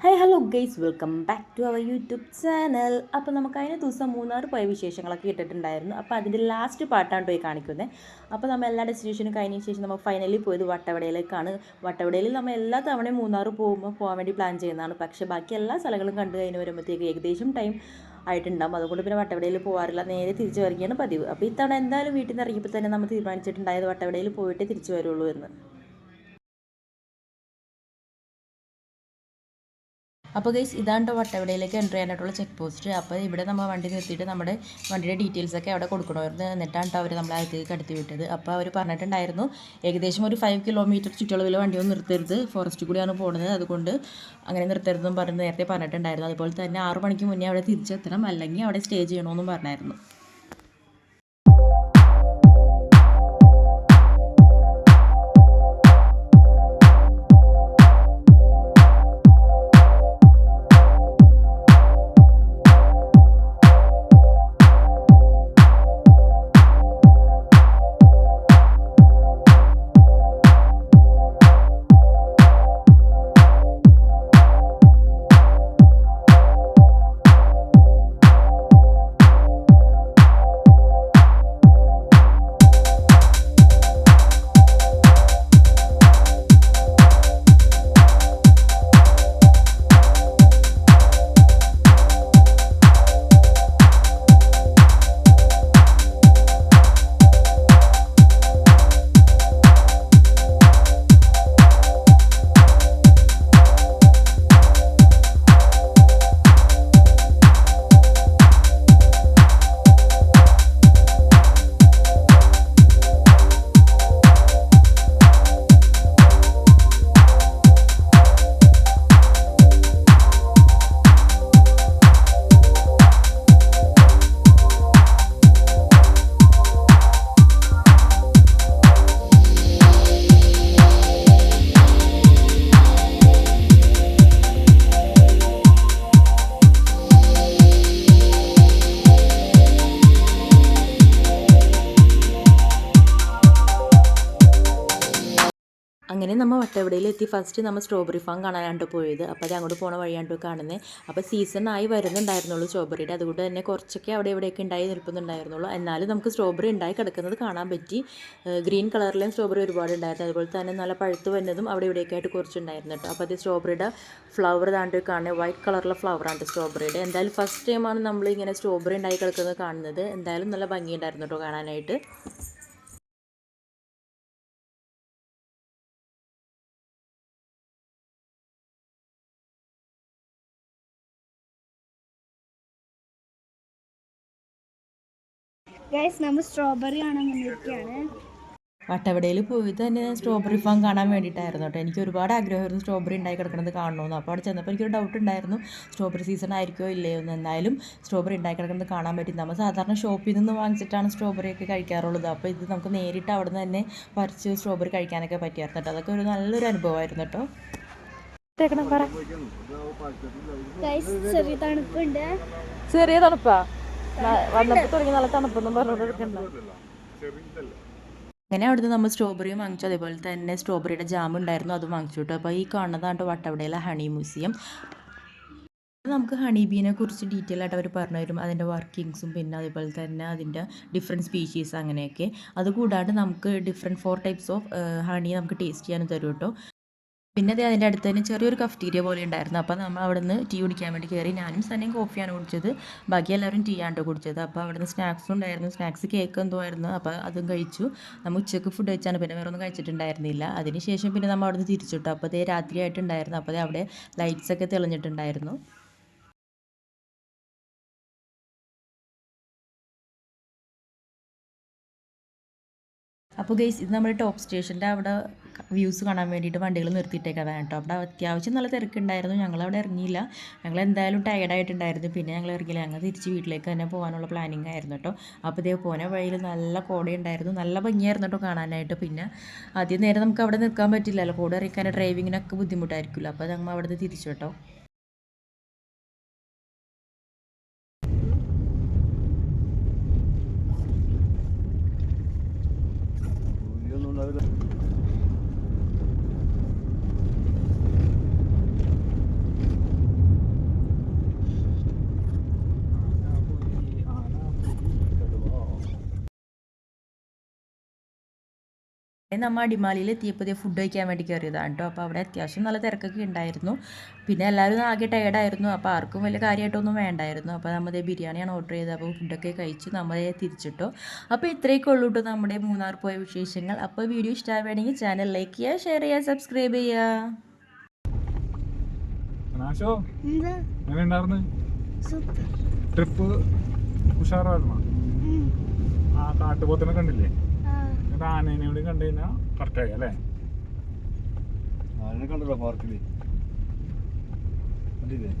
Hi hello guys, welcome back to our YouTube channel. അപ്പോൾ നമുക്ക് കഴിഞ്ഞ ദിവസം മൂന്നാർ പോയ വിശേഷങ്ങളൊക്കെ ഇട്ടിട്ടുണ്ടായിരുന്നു. അപ്പോൾ അതിൻ്റെ ലാസ്റ്റ് പാർട്ടാണ് പോയി കാണിക്കുന്നത്. അപ്പോൾ നമ്മൾ എല്ലാ ഡെസ്റ്റിനേഷനും കഴിഞ്ഞ ശേഷം നമ്മൾ ഫൈനലി പോയത് വട്ടവടയിലേക്കാണ്. വട്ടവടയിൽ നമ്മൾ എല്ലാ തവണയും മൂന്നാർ പോകാൻ വേണ്ടി പ്ലാൻ ചെയ്യുന്നതാണ്. പക്ഷേ ബാക്കി എല്ലാ സ്ഥലങ്ങളും കണ്ടു കഴിഞ്ഞ് വരുമ്പോഴത്തേക്ക് ഏകദേശം ടൈം ആയിട്ടുണ്ടാകും. അതുകൊണ്ട് പിന്നെ വട്ടവടയിൽ പോകാറില്ല, നേരെ തിരിച്ചു വരികയാണ് പതിവ്. അപ്പോൾ ഇത്തവണ എന്തായാലും വീട്ടിൽ നിന്ന് ഇറങ്ങിയപ്പോൾ തന്നെ നമ്മൾ തീരുമാനിച്ചിട്ടുണ്ടായത് വട്ടവടയിൽ പോയിട്ടേ തിരിച്ചു വരുള്ളൂ എന്ന്. അപ്പോൾ ഗൈസ്, ഇതാണ് വട്ടവടയിലേക്ക് എൻ്റർ ചെയ്യാനായിട്ടുള്ള ചെക്ക് പോസ്റ്റ്. അപ്പോൾ ഇവിടെ നമ്മൾ വണ്ടി നിർത്തിയിട്ട് നമ്മുടെ വണ്ടിയുടെ ഡീറ്റെയിൽസൊക്കെ അവിടെ കൊടുക്കണമായിരുന്നു. എന്നിട്ടാണ് അവർ നമ്മളെ അകത്തേക്ക് കടത്തി വിട്ടത്. അപ്പോൾ അവർ പറഞ്ഞിട്ടുണ്ടായിരുന്നു ഏകദേശം ഒരു 5 കിലോമീറ്റർ ചുറ്റളവിൽ വണ്ടിയൊന്നും നിർത്തരുത്, ഫോറസ്റ്റ് കൂടിയാണ് പോകുന്നത്, അതുകൊണ്ട് അങ്ങനെ നിർത്തരുതെന്നും പറഞ്ഞ് നേരത്തെ പറഞ്ഞിട്ടുണ്ടായിരുന്നു. അതുപോലെ തന്നെ 6 മണിക്ക് മുന്നേ അവിടെ തിരിച്ചെത്തണം, അല്ലെങ്കിൽ അവിടെ സ്റ്റേ ചെയ്യണമെന്നും പറഞ്ഞായിരുന്നു. അങ്ങനെ നമ്മൾ വട്ടവടയിലെത്തി. ഫസ്റ്റ് നമ്മൾ സ്ട്രോബെറി ഫാം കാണാനായിട്ട് പോയത്. അപ്പോൾ അത് അങ്ങോട്ട് പോണ വഴിയാണ്ട് കാണുന്നത്. അപ്പോൾ സീസൺ ആയി വരുന്നുണ്ടായിരുന്നുള്ളൂ സ്ട്രോബെറിയുടെ, അതുകൊണ്ട് തന്നെ കുറച്ചൊക്കെ അവിടെ ഇവിടെയൊക്കെ ഉണ്ടായി നിൽക്കുന്നുണ്ടായിരുന്നുള്ളൂ. എന്നാലും നമുക്ക് സ്ട്രോബെറി ഉണ്ടായി കിടക്കുന്നത് കാണാൻ പറ്റി. ഗ്രീൻ കളറിലെയും സ്ട്രോബെറി ഒരുപാട് ഉണ്ടായിരുന്നു. അതുപോലെ തന്നെ നല്ല പഴുത്ത് വന്നതും അവിടെ ഇവിടെയൊക്കെ ആയിട്ട് കുറച്ചുണ്ടായിരുന്നു കേട്ടോ. അപ്പോൾ അത് സ്ട്രോബെറിയുടെ ഫ്ലവർ താണ്ട് കാണുന്നത് വൈറ്റ് കളറിലെ ഫ്ലവറാണ് സ്ട്രോബെറിയുടെ. എന്തായാലും ഫസ്റ്റ് ടൈമാണ് നമ്മളിങ്ങനെ സ്ട്രോബെറി ഉണ്ടായി കിടക്കുന്നത് കാണുന്നത്. എന്തായാലും നല്ല ഭംഗിയുണ്ടായിരുന്നു കേട്ടോ കാണാനായിട്ട്. ഗൈസ്, നമ്മൾ സ്ട്രോബെറി കാണാൻ വന്നിരിക്കുകയാണ്. വട്ടവടയിൽ പോയത് തന്നെ സ്ട്രോബെറി ഫാം കാണാൻ വേണ്ടിയിട്ടായിരുന്നു കേട്ടോ. എനിക്ക് ഒരുപാട് ആഗ്രഹമായിരുന്നു സ്ട്രോബെറി ഉണ്ടായി കിടക്കുന്നത് കാണണമെന്ന്. അപ്പോൾ അവിടെ ചെന്നപ്പോൾ എനിക്കൊരു ഡൗട്ട് ഉണ്ടായിരുന്നു, സ്ട്രോബെറി സീസൺ ആയിരിക്കുമോ ഇല്ലയോ എന്ന്. എന്തായാലും സ്ട്രോബെറി ഉണ്ടായി കിടക്കുന്നത് കാണാൻ പറ്റി. നമ്മൾ സാധാരണ ഷോപ്പിൽ നിന്ന് വാങ്ങിച്ചിട്ടാണ് സ്ട്രോബെറി ഒക്കെ കഴിക്കാറുള്ളത്. അപ്പോൾ ഇത് നമുക്ക് നേരിട്ട് അവിടെ നിന്ന് തന്നെ പറിച്ച് സ്ട്രോബെറി കഴിക്കാനൊക്കെ പറ്റിയായിരുന്നു കേട്ടോ. അതൊക്കെ ഒരു നല്ലൊരു അനുഭവമായിരുന്നു കേട്ടോ. ചെറിയ തണുപ്പുണ്ട്. ചെറിയ തണുപ്പാ വന്നപ്പോൾ തുടങ്ങി, നല്ല തണുപ്പൊന്നും പറഞ്ഞുകൊണ്ടിരിക്കണ്ട. അങ്ങനെ അവിടുന്ന് നമ്മൾ സ്ട്രോബെറിയും വാങ്ങിച്ചു. അതേപോലെ തന്നെ സ്ട്രോബെറിയുടെ ജാം ഉണ്ടായിരുന്നു, അതും വാങ്ങിച്ചു കേട്ടോ. അപ്പോൾ ഈ കാണുന്നതാണ് വട്ടവടയിലെ ഹണി മ്യൂസിയം. നമുക്ക് ഹണി ബീനെ കുറിച്ച് ഡീറ്റെയിൽ ആയിട്ട് അവർ പറഞ്ഞു തരും, അതിൻ്റെ വർക്കിങ്സും പിന്നെ അതേപോലെ തന്നെ അതിൻ്റെ ഡിഫറെൻറ്റ് സ്പീഷീസ് അങ്ങനെയൊക്കെ. അതുകൂടാണ്ട് നമുക്ക് ഡിഫറെൻറ്റ് 4 ടൈപ്സ് ഓഫ് ഹണി നമുക്ക് ടേസ്റ്റ് ചെയ്യാനും തരും കേട്ടോ. പിന്നെ അത് അതിൻ്റെ അടുത്ത് തന്നെ ചെറിയൊരു കഫ്റ്റീരിയ പോലെ ഉണ്ടായിരുന്നു. അപ്പോൾ നമ്മൾ അവിടെ നിന്ന് ടീ കുടിക്കാൻ വേണ്ടി കയറി. ഞാനും സനയും കോഫിയാണ് കുടിച്ചത്, ബാക്കി എല്ലാവരും ടീ ആണ് കുടിച്ചത്. അപ്പോൾ അവിടെ നിന്ന് സ്നാക്സും ഉണ്ടായിരുന്നു, സ്നാക്സ് കേക്ക് എന്തോ ആയിരുന്നു. അപ്പോൾ അതും കഴിച്ചു. നമ്മൾ ഉച്ചയ്ക്ക് ഫുഡ് കഴിച്ചാണ്, പിന്നെ വേറെ ഒന്നും കഴിച്ചിട്ടുണ്ടായിരുന്നില്ല. അതിനുശേഷം പിന്നെ നമ്മൾ അവിടെ നിന്ന് തിരിച്ചിട്ടു. അപ്പോൾ അതേ രാത്രിയായിട്ടുണ്ടായിരുന്നു. അപ്പോൾ അവിടെ ലൈറ്റ്സൊക്കെ തെളിഞ്ഞിട്ടുണ്ടായിരുന്നു. അപ്പോൾ ഗൈസ്, ഇത് നമ്മുടെ ടോപ്പ് സ്റ്റേഷൻ്റെ അവിടെ വ്യൂസ് കാണാൻ വേണ്ടിയിട്ട് വണ്ടികൾ നിർത്തിയിട്ടേക്കതാണ് കേട്ടോ. അവിടെ അത്യാവശ്യം നല്ല തിരക്കുണ്ടായിരുന്നു. ഞങ്ങളവിടെ ഇറങ്ങിയില്ല, ഞങ്ങൾ എന്തായാലും ടയർഡായിട്ടുണ്ടായിരുന്നു. പിന്നെ ഞങ്ങൾ ഇറങ്ങിയില്ല, ഞങ്ങൾ തിരിച്ച് വീട്ടിലേക്ക് തന്നെ പോകാനുള്ള പ്ലാനിങ് ആയിരുന്നു കേട്ടോ. അപ്പോൾ ഇതേ പോന വഴിയിൽ നല്ല കോടയുണ്ടായിരുന്നു, നല്ല ഭംഗിയായിരുന്നു കേട്ടോ കാണാനായിട്ട്. പിന്നെ ആദ്യം നേരം നമുക്ക് അവിടെ നിൽക്കാൻ പറ്റില്ലല്ലോ, കോട ഇറക്കാൻ ഡ്രൈവിങ്ങിനൊക്കെ ബുദ്ധിമുട്ടായിരിക്കുമല്ലോ. അപ്പോൾ ഞങ്ങൾ അവിടെ നിന്ന് തിരിച്ചു കേട്ടോ. നമ്മൾ അടിമാലിയിൽ എത്തിയപ്പോൾ ഫുഡ് കഴിക്കാൻ വേണ്ടി കയറിയതാണ് കേട്ടോ. അപ്പോൾ അവിടെ അത്യാവശ്യം നല്ല തിരക്കൊക്കെ ഉണ്ടായിരുന്നു. പിന്നെ എല്ലാവരും ആകെ ടയേർഡായിരുന്നു. അപ്പോൾ ആർക്കും വലിയ കാര്യമായിട്ടൊന്നും വേണ്ടായിരുന്നു. അപ്പോൾ നമ്മൾ ബിരിയാണിയാണ് ഓർഡർ ചെയ്തത്. അപ്പോൾ ഫുഡൊക്കെ കഴിച്ച് നമ്മൾ തിരിച്ചിട്ടോ. അപ്പോൾ ഇത്രയൊക്കെ ഉള്ളൂ കേട്ടോ നമ്മുടെ മൂന്നാർ പോയ വിശേഷങ്ങൾ. അപ്പോൾ വീഡിയോ ഇഷ്ടമാവുകയാണെങ്കിൽ ചാനൽ ലൈക്ക് ചെയ്യുക, ഷെയർ ചെയ്യുക, സബ്സ്ക്രൈബ് ചെയ്യുക. ട്രിപ്പ് ഉഷാറായിരുന്നു. ആ കാട്ടുപോത്തിനെ കണ്ടില്ലേ? ആനേനെ കൂടി കണ്ടു കഴിഞ്ഞാൽ കറക്റ്റായി അല്ലേ? ആനനെ കണ്ടല്ലോ പാർക്കില്. കണ്ടില്ലേ?